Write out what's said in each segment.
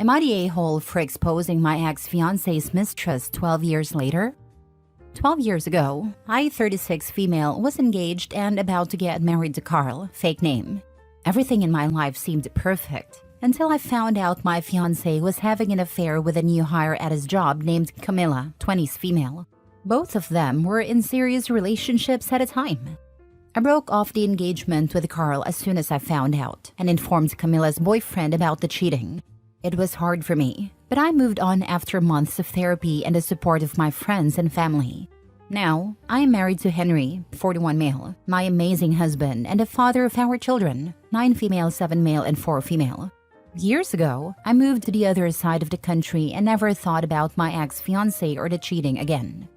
Am I the a-hole for exposing my ex-fiance's mistress 12 years later? 12 years ago, I, 36 female, was engaged and about to get married to Carl, fake name. Everything in my life seemed perfect, until I found out my fiancé was having an affair with a new hire at his job named Camilla, 20s female. Both of them were in serious relationships at a time. I broke off the engagement with Carl as soon as I found out, and informed Camilla's boyfriend about the cheating. It was hard for me, but I moved on after months of therapy and the support of my friends and family. Now, I am married to Henry, 41 male, my amazing husband and the father of our children, 9 female, 7 male, and 4 female. Years ago, I moved to the other side of the country and never thought about my ex-fiancé or the cheating again.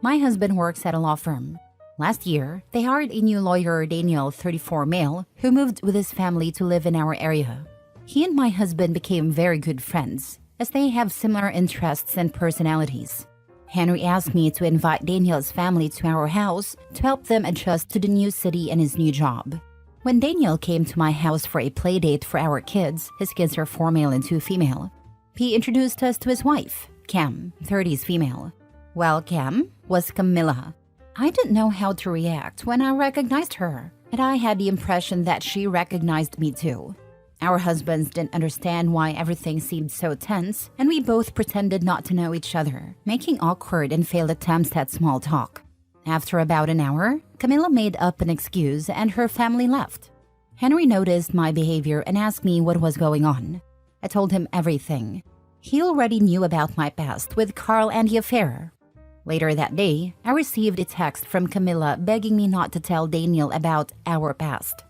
My husband works at a law firm. Last year, they hired a new lawyer, Daniel, 34 male, who moved with his family to live in our area. He and my husband became very good friends, as they have similar interests and personalities. Henry asked me to invite Daniel's family to our house to help them adjust to the new city and his new job. When Daniel came to my house for a play date for our kids, his kids are 4 male and 2 female, he introduced us to his wife, Cam, 30s female. Well, Cam was Camilla. I didn't know how to react when I recognized her, and I had the impression that she recognized me too. Our husbands didn't understand why everything seemed so tense, and we both pretended not to know each other, making awkward and failed attempts at small talk. After about an hour, Camilla made up an excuse and her family left. Henry noticed my behavior and asked me what was going on. I told him everything. He already knew about my past with Carl and the affair. Later that day, I received a text from Camilla begging me not to tell Daniel about our past.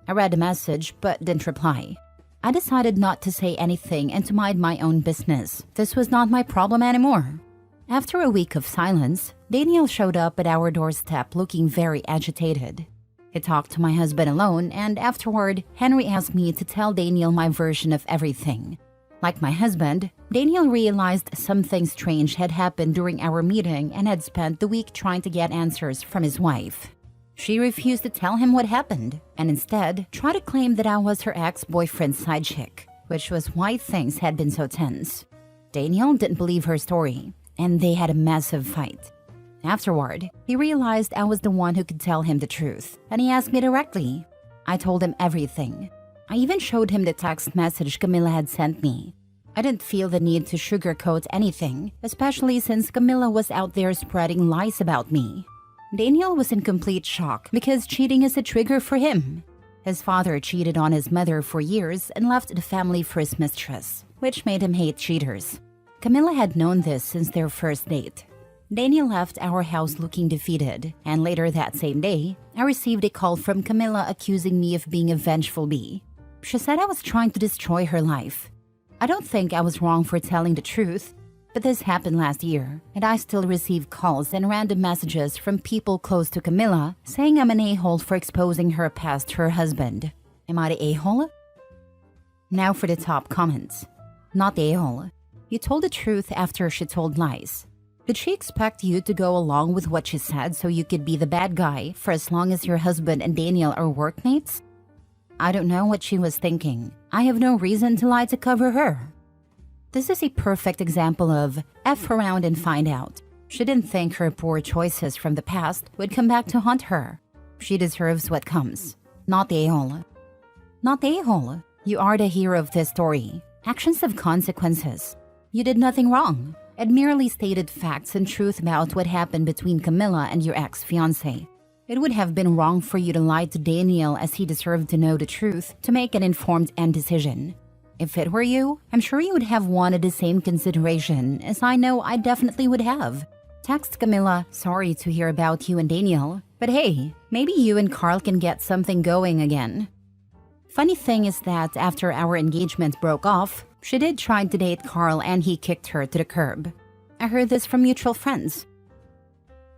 I read the message but didn't reply. I decided not to say anything and to mind my own business. This was not my problem anymore. After a week of silence, Daniel showed up at our doorstep looking very agitated. He talked to my husband alone, and afterward, Henry asked me to tell Daniel my version of everything. Like my husband, Daniel realized something strange had happened during our meeting and had spent the week trying to get answers from his wife. She refused to tell him what happened, and instead tried to claim that I was her ex-boyfriend's side chick, which was why things had been so tense. Daniel didn't believe her story, and they had a massive fight. Afterward, he realized I was the one who could tell him the truth, and he asked me directly. I told him everything. I even showed him the text message Camilla had sent me. I didn't feel the need to sugarcoat anything, especially since Camilla was out there spreading lies about me. Daniel was in complete shock because cheating is a trigger for him. His father cheated on his mother for years and left the family for his mistress, which made him hate cheaters. Camilla had known this since their first date. Daniel left our house looking defeated, and later that same day, I received a call from Camilla accusing me of being a vengeful bee. She said I was trying to destroy her life. I don't think I was wrong for telling the truth, but this happened last year, and I still receive calls and random messages from people close to Camilla saying I'm an a-hole for exposing her past to her husband. Am I the a-hole? Now for the top comments. Not the a-hole. You told the truth after she told lies. Did she expect you to go along with what she said so you could be the bad guy for as long as your husband and Daniel are workmates? I don't know what she was thinking. I have no reason to lie to cover her. This is a perfect example of F around and find out. She didn't think her poor choices from the past would come back to haunt her. She deserves what comes. Not the a-hole. Not the a-hole. You are the hero of this story. Actions have consequences. You did nothing wrong. It merely stated facts and truth about what happened between Camilla and your ex-fiancé. It would have been wrong for you to lie to Daniel as he deserved to know the truth to make an informed and decision. If it were you, I'm sure you would have wanted the same consideration as I know I definitely would have. Text Camilla, sorry to hear about you and Daniel, but hey, maybe you and Carl can get something going again. Funny thing is that after our engagement broke off, she did try to date Carl and he kicked her to the curb. I heard this from mutual friends.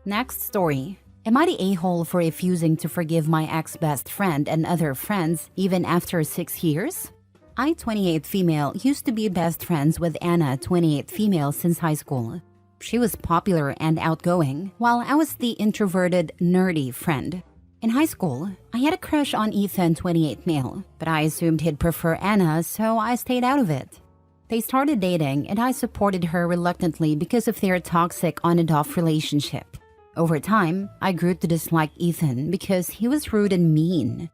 Next story. Am I the a-hole for refusing to forgive my ex-best friend and other friends even after 6 years? I, 28 female, used to be best friends with Anna, 28 female, since high school. She was popular and outgoing, while I was the introverted, nerdy friend. In high school, I had a crush on Ethan, 28 male, but I assumed he'd prefer Anna, so I stayed out of it. They started dating and I supported her reluctantly because of their toxic on and off relationship. Over time, I grew to dislike Ethan because he was rude and mean.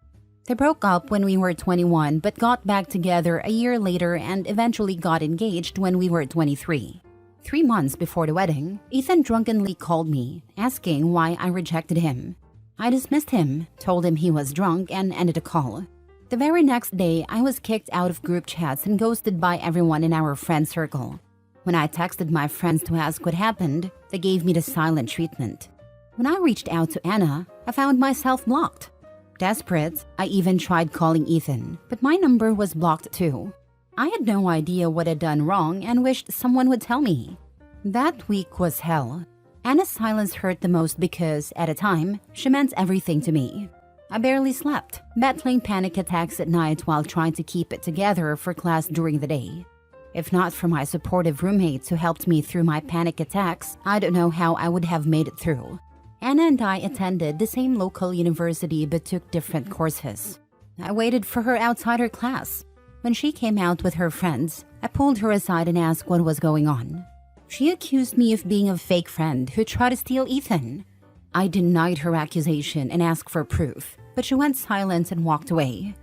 They broke up when we were 21 but got back together a year later and eventually got engaged when we were 23. 3 months before the wedding, Ethan drunkenly called me, asking why I rejected him. I dismissed him, told him he was drunk, and ended the call. The very next day, I was kicked out of group chats and ghosted by everyone in our friend circle. When I texted my friends to ask what happened, they gave me the silent treatment. When I reached out to Anna, I found myself blocked. Desperate, I even tried calling Ethan, but my number was blocked too. I had no idea what I'd done wrong and wished someone would tell me. That week was hell. Anna's silence hurt the most because, at a time, she meant everything to me. I barely slept, battling panic attacks at night while trying to keep it together for class during the day. If not for my supportive roommates who helped me through my panic attacks, I don't know how I would have made it through. Anna and I attended the same local university but took different courses. I waited for her outside her class. When she came out with her friends, I pulled her aside and asked what was going on. She accused me of being a fake friend who tried to steal Ethan. I denied her accusation and asked for proof, but she went silent and walked away.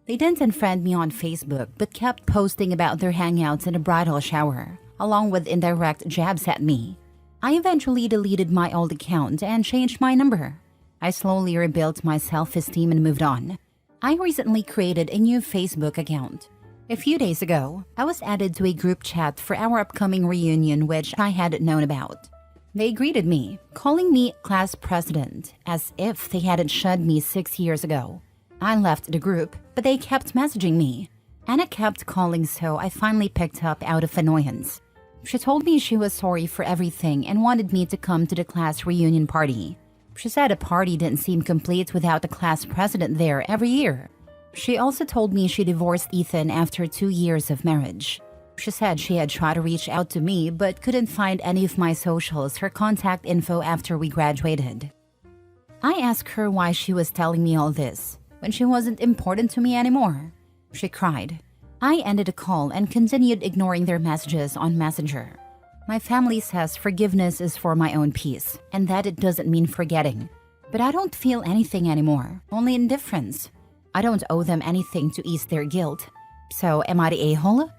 They didn't unfriend me on Facebook but kept posting about their hangouts in a bridal shower, along with indirect jabs at me. I eventually deleted my old account and changed my number. I slowly rebuilt my self-esteem and moved on. I recently created a new Facebook account. A few days ago, I was added to a group chat for our upcoming reunion which I hadn't known about. They greeted me, calling me class president, as if they hadn't shunned me 6 years ago. I left the group, but they kept messaging me. Anna kept calling, so I finally picked up out of annoyance. She told me she was sorry for everything and wanted me to come to the class reunion party. She said a party didn't seem complete without the class president there every year. She also told me she divorced Ethan after 2 years of marriage. She said she had tried to reach out to me but couldn't find any of my socials or contact info after we graduated. I asked her why she was telling me all this when she wasn't important to me anymore. She cried. I ended the call and continued ignoring their messages on Messenger. My family says forgiveness is for my own peace and that it doesn't mean forgetting. But I don't feel anything anymore, only indifference. I don't owe them anything to ease their guilt. So am I the a-hole?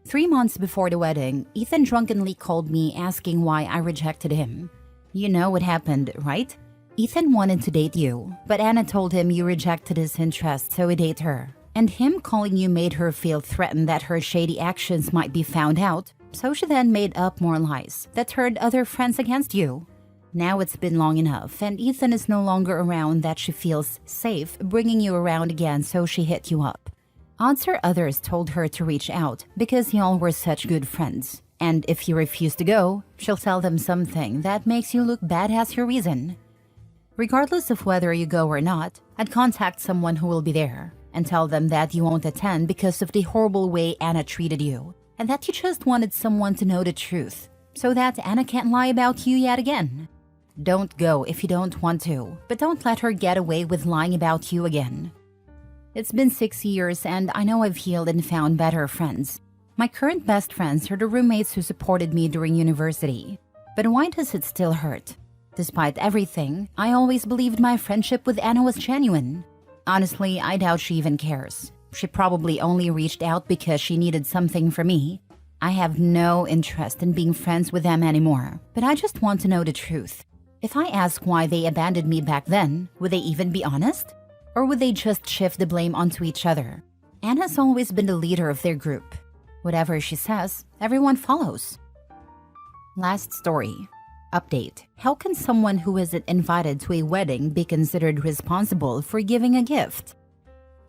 3 months before the wedding, Ethan drunkenly called me asking why I rejected him. You know what happened, right? Ethan wanted to date you, but Anna told him you rejected his interest, so he dated her. And him calling you made her feel threatened that her shady actions might be found out, so she then made up more lies that turned other friends against you. Now it's been long enough, and Ethan is no longer around that she feels safe bringing you around again, so she hit you up. Odds are others told her to reach out because y'all were such good friends. And if you refuse to go, she'll tell them something that makes you look bad as your reason. Regardless of whether you go or not, I'd contact someone who will be there and tell them that you won't attend because of the horrible way Anna treated you and that you just wanted someone to know the truth so that Anna can't lie about you yet again. Don't go if you don't want to, but don't let her get away with lying about you again. It's been 6 years and I know I've healed and found better friends. My current best friends are the roommates who supported me during university. But why does it still hurt? Despite everything, I always believed my friendship with Anna was genuine. Honestly, I doubt she even cares. She probably only reached out because she needed something from me. I have no interest in being friends with them anymore, but I just want to know the truth. If I ask why they abandoned me back then, would they even be honest? Or would they just shift the blame onto each other? Anna's always been the leader of their group. Whatever she says, everyone follows. Last story. Update. How can someone who isn't invited to a wedding be considered responsible for giving a gift?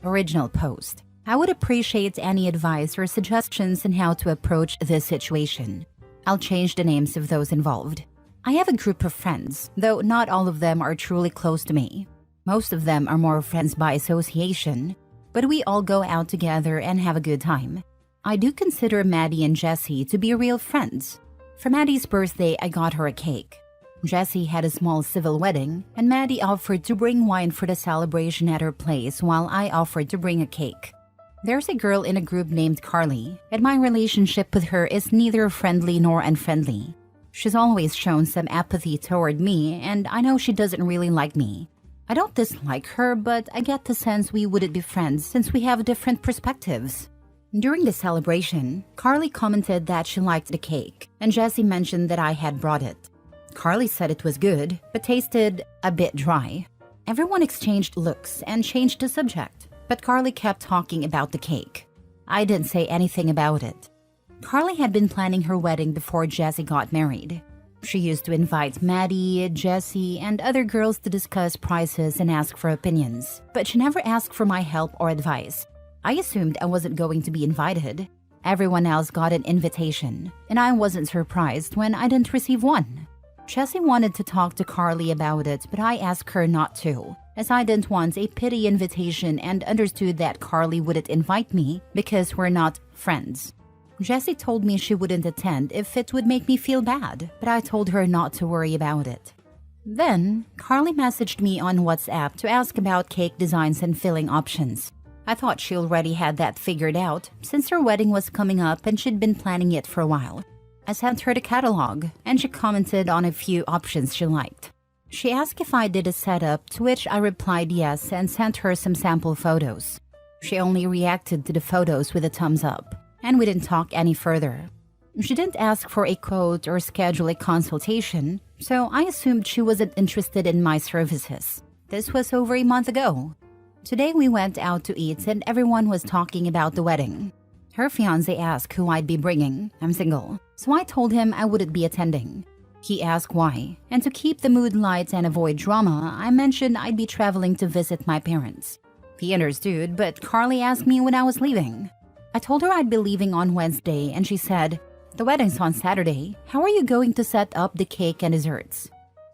Original post. I would appreciate any advice or suggestions on how to approach this situation. I'll change the names of those involved. I have a group of friends, though not all of them are truly close to me. Most of them are more friends by association, but we all go out together and have a good time. I do consider Maddie and Jessie to be real friends. For Maddie's birthday, I got her a cake. Jessie had a small civil wedding, and Maddie offered to bring wine for the celebration at her place while I offered to bring a cake. There's a girl in a group named Carly, and my relationship with her is neither friendly nor unfriendly. She's always shown some apathy toward me, and I know she doesn't really like me. I don't dislike her, but I get the sense we wouldn't be friends since we have different perspectives. During the celebration, Carly commented that she liked the cake, and Jessie mentioned that I had brought it. Carly said it was good, but tasted a bit dry. Everyone exchanged looks and changed the subject, but Carly kept talking about the cake. I didn't say anything about it. Carly had been planning her wedding before Jessie got married. She used to invite Maddie, Jessie, and other girls to discuss prices and ask for opinions, but she never asked for my help or advice. I assumed I wasn't going to be invited. Everyone else got an invitation, and I wasn't surprised when I didn't receive one. Jessie wanted to talk to Carly about it, but I asked her not to, as I didn't want a pity invitation and understood that Carly wouldn't invite me because we're not friends. Jessie told me she wouldn't attend if it would make me feel bad, but I told her not to worry about it. Then, Carly messaged me on WhatsApp to ask about cake designs and filling options. I thought she already had that figured out since her wedding was coming up and she'd been planning it for a while. I sent her the catalog, and she commented on a few options she liked. She asked if I did a setup, to which I replied yes and sent her some sample photos. She only reacted to the photos with a thumbs up, and we didn't talk any further. She didn't ask for a quote or schedule a consultation, so I assumed she wasn't interested in my services. This was over a month ago. Today we went out to eat and everyone was talking about the wedding. Her fiancé asked who I'd be bringing. I'm single, so I told him I wouldn't be attending. He asked why, and to keep the mood light and avoid drama, I mentioned I'd be traveling to visit my parents. He understood, but Carly asked me when I was leaving. I told her I'd be leaving on Wednesday, and she said, "The wedding's on Saturday. How are you going to set up the cake and desserts?"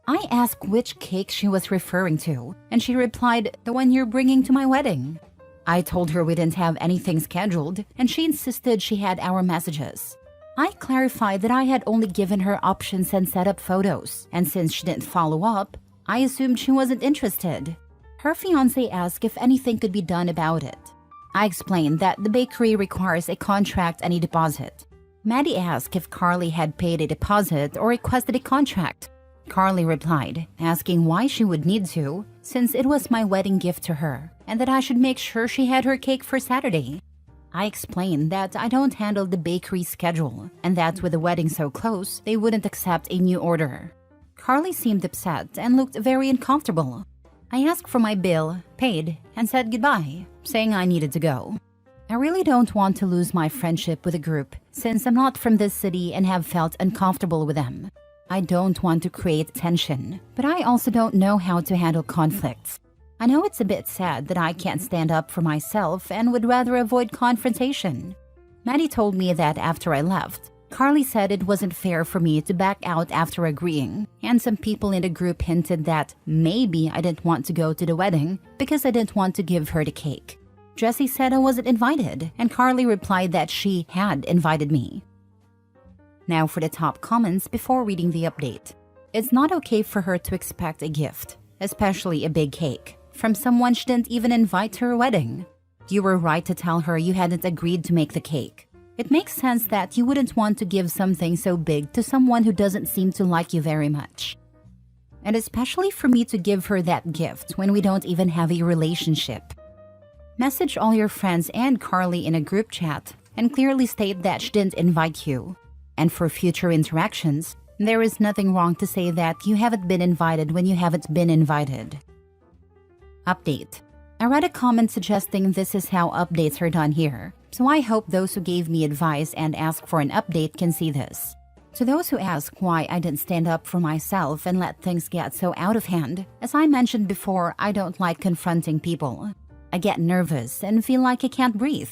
I asked which cake she was referring to, and she replied, "The one you're bringing to my wedding." I told her we didn't have anything scheduled, and she insisted she had our messages. I clarified that I had only given her options and set up photos, and since she didn't follow up, I assumed she wasn't interested. Her fiancé asked if anything could be done about it. I explained that the bakery requires a contract and a deposit. Maddie asked if Carly had paid a deposit or requested a contract. Carly replied, asking why she would need to, since it was my wedding gift to her, and that I should make sure she had her cake for Saturday. I explained that I don't handle the bakery schedule, and that with the wedding so close, they wouldn't accept a new order. Carly seemed upset and looked very uncomfortable. I asked for my bill, paid, and said goodbye, saying I needed to go. I really don't want to lose my friendship with a group, since I'm not from this city and have felt uncomfortable with them. I don't want to create tension, but I also don't know how to handle conflicts. I know it's a bit sad that I can't stand up for myself and would rather avoid confrontation. Maddie told me that after I left, Carly said it wasn't fair for me to back out after agreeing, and some people in the group hinted that maybe I didn't want to go to the wedding because I didn't want to give her the cake. Jessie said I wasn't invited, and Carly replied that she had invited me. Now for the top comments before reading the update. It's not okay for her to expect a gift, especially a big cake, from someone she didn't even invite to her wedding. You were right to tell her you hadn't agreed to make the cake. It makes sense that you wouldn't want to give something so big to someone who doesn't seem to like you very much. And especially for me to give her that gift when we don't even have a relationship. Message all your friends and Carly in a group chat and clearly state that she didn't invite you. And for future interactions, there is nothing wrong to say that you haven't been invited when you haven't been invited. Update. I read a comment suggesting this is how updates are done here, so I hope those who gave me advice and asked for an update can see this. To those who ask why I didn't stand up for myself and let things get so out of hand, as I mentioned before, I don't like confronting people. I get nervous and feel like I can't breathe.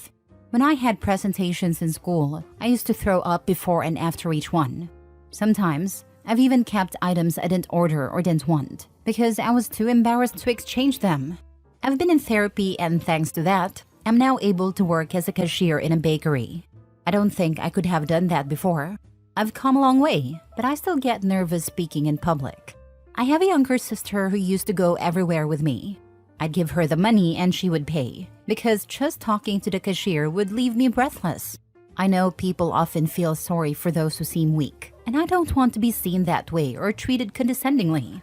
When I had presentations in school, I used to throw up before and after each one. Sometimes, I've even kept items I didn't order or didn't want because I was too embarrassed to exchange them. I've been in therapy, and thanks to that, I'm now able to work as a cashier in a bakery. I don't think I could have done that before. I've come a long way, but I still get nervous speaking in public. I have a younger sister who used to go everywhere with me. I'd give her the money and she would pay, because just talking to the cashier would leave me breathless. I know people often feel sorry for those who seem weak, and I don't want to be seen that way or treated condescendingly.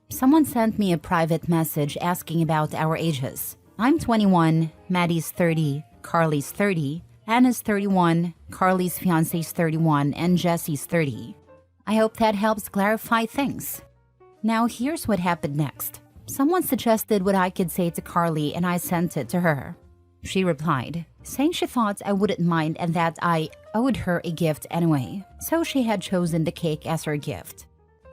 Someone sent me a private message asking about our ages. I'm 21, Maddie's 30, Carly's 30, Anna's 31, Carly's fiancé's 31, and Jesse's 30. I hope that helps clarify things. Now here's what happened next. Someone suggested what I could say to Carly and I sent it to her. She replied, saying she thought I wouldn't mind and that I owed her a gift anyway, so she had chosen the cake as her gift.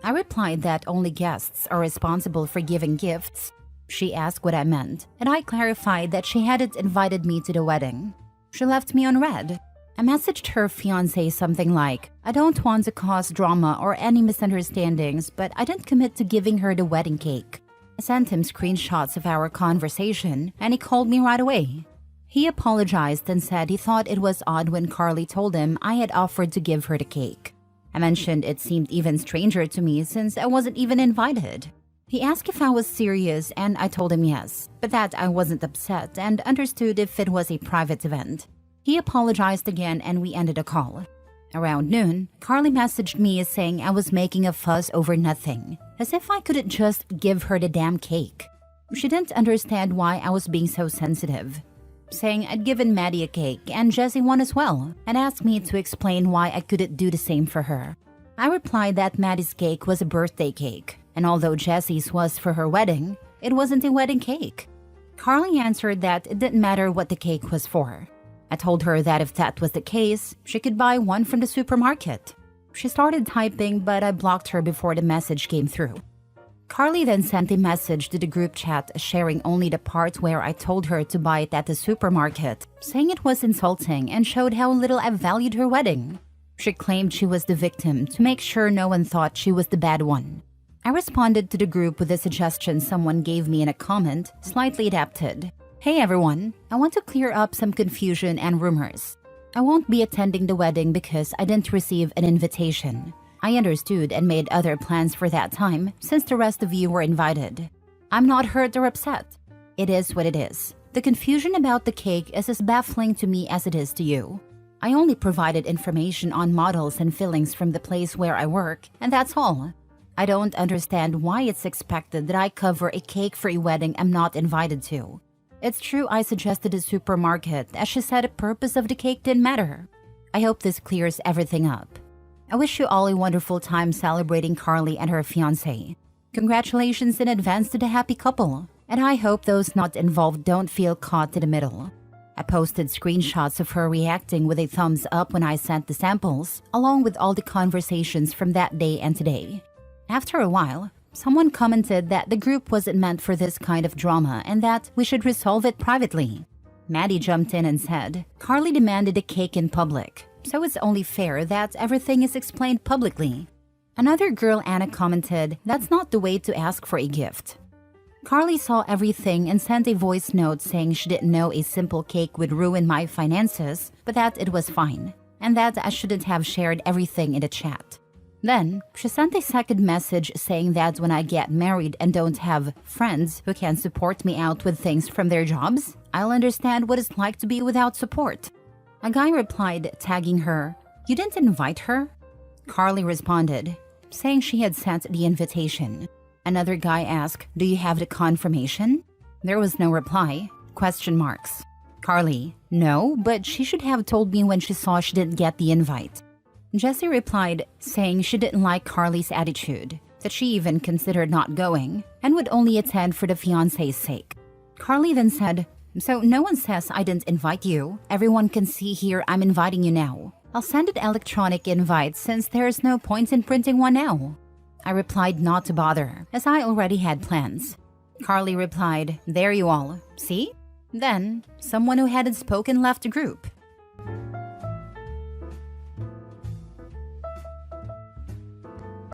I replied that only guests are responsible for giving gifts. She asked what I meant, and I clarified that she hadn't invited me to the wedding. She left me on read. I messaged her fiancé something like, I don't want to cause drama or any misunderstandings, but I didn't commit to giving her the wedding cake. I sent him screenshots of our conversation, and he called me right away. He apologized and said he thought it was odd when Carly told him I had offered to give her the cake. I mentioned it seemed even stranger to me since I wasn't even invited. He asked if I was serious and I told him yes, but that I wasn't upset and understood if it was a private event. He apologized again and we ended a call. Around noon, Carly messaged me saying I was making a fuss over nothing, as if I couldn't just give her the damn cake. She didn't understand why I was being so sensitive, saying I'd given Maddie a cake and Jessie one as well, and asked me to explain why I couldn't do the same for her. I replied that Maddie's cake was a birthday cake, and although Jessie's was for her wedding, it wasn't a wedding cake. Carly answered that it didn't matter what the cake was for. I told her that if that was the case, she could buy one from the supermarket. She started typing, but I blocked her before the message came through. Carly then sent a message to the group chat sharing only the part where I told her to buy it at the supermarket, saying it was insulting and showed how little I valued her wedding. She claimed she was the victim to make sure no one thought she was the bad one. I responded to the group with a suggestion someone gave me in a comment, slightly adapted. Hey everyone, I want to clear up some confusion and rumors. I won't be attending the wedding because I didn't receive an invitation. I understood and made other plans for that time since the rest of you were invited. I'm not hurt or upset. It is what it is. The confusion about the cake is as baffling to me as it is to you. I only provided information on models and fillings from the place where I work, and that's all. I don't understand why it's expected that I cover a cake for a wedding I'm not invited to. It's true I suggested a supermarket as she said the purpose of the cake didn't matter. I hope this clears everything up. I wish you all a wonderful time celebrating Carly and her fiancé. Congratulations in advance to the happy couple, and I hope those not involved don't feel caught in the middle. I posted screenshots of her reacting with a thumbs up when I sent the samples, along with all the conversations from that day and today. After a while, someone commented that the group wasn't meant for this kind of drama and that we should resolve it privately. Maddie jumped in and said, Carly demanded a cake in public, so it's only fair that everything is explained publicly. Another girl, Anna, commented, that's not the way to ask for a gift. Carly saw everything and sent a voice note saying she didn't know a simple cake would ruin my finances, but that it was fine, and that I shouldn't have shared everything in the chat. Then, she sent a second message saying that when I get married and don't have friends who can support me out with things from their jobs, I'll understand what it's like to be without support. A guy replied, tagging her, You didn't invite her? Carly responded, saying she had sent the invitation. Another guy asked, Do you have the confirmation? There was no reply. Question marks. Carly, No, but she should have told me when she saw she didn't get the invite. Jessie replied, saying she didn't like Carly's attitude, that she even considered not going, and would only attend for the fiancé's sake. Carly then said, So no one says I didn't invite you. Everyone can see here I'm inviting you now. I'll send an electronic invite since there's no point in printing one now. I replied not to bother, as I already had plans. Carly replied, There you all. See? Then, someone who hadn't spoken left the group.